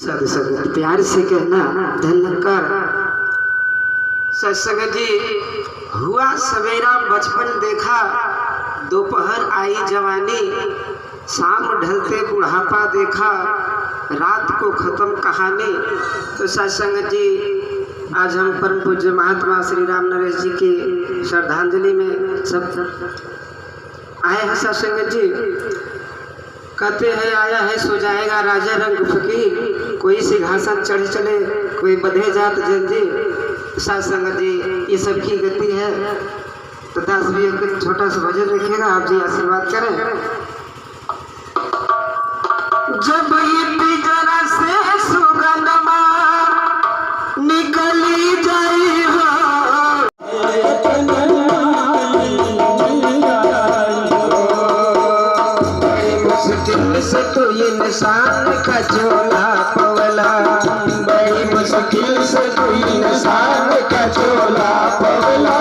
साधु संगत प्यार से कहना धन्यकार। सत्संग जी, हुआ सवेरा बचपन देखा, दोपहर आई जवानी, शाम ढलते बुढ़ापा देखा, रात को खत्म कहानी। तो सत्संग जी, आज हम परम पूज्य महात्मा श्री राम नरेश जी की श्रद्धांजलि में सब आए हैं। सत्संग जी कहते हैं, आया है सो जाएगा राजा रंग फकीर, कोई सिंहासन चढ़ चले कोई बधे जात जंजीर। सत्संग जी, ये सब की गति है। तो 10 भी एक छोटा सा भजन रखिएगा, आप जी आशीर्वाद करें। जब ये पिंजरा से सुगंध निकली जाई हो, बड़ी मुश्किल से तू इंसान का चोला पवला, बड़ी मुश्किल से तू इंसान का चोला पवला।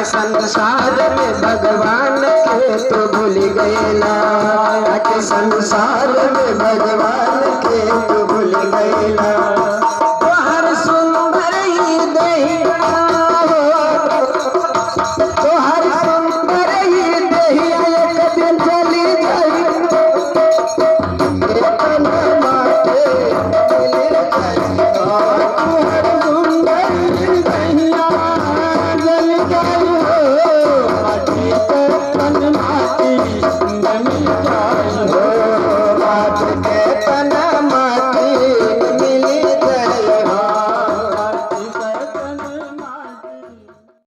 संसार में भगवान के तो भूल गए ना, संसार में भगवान के तो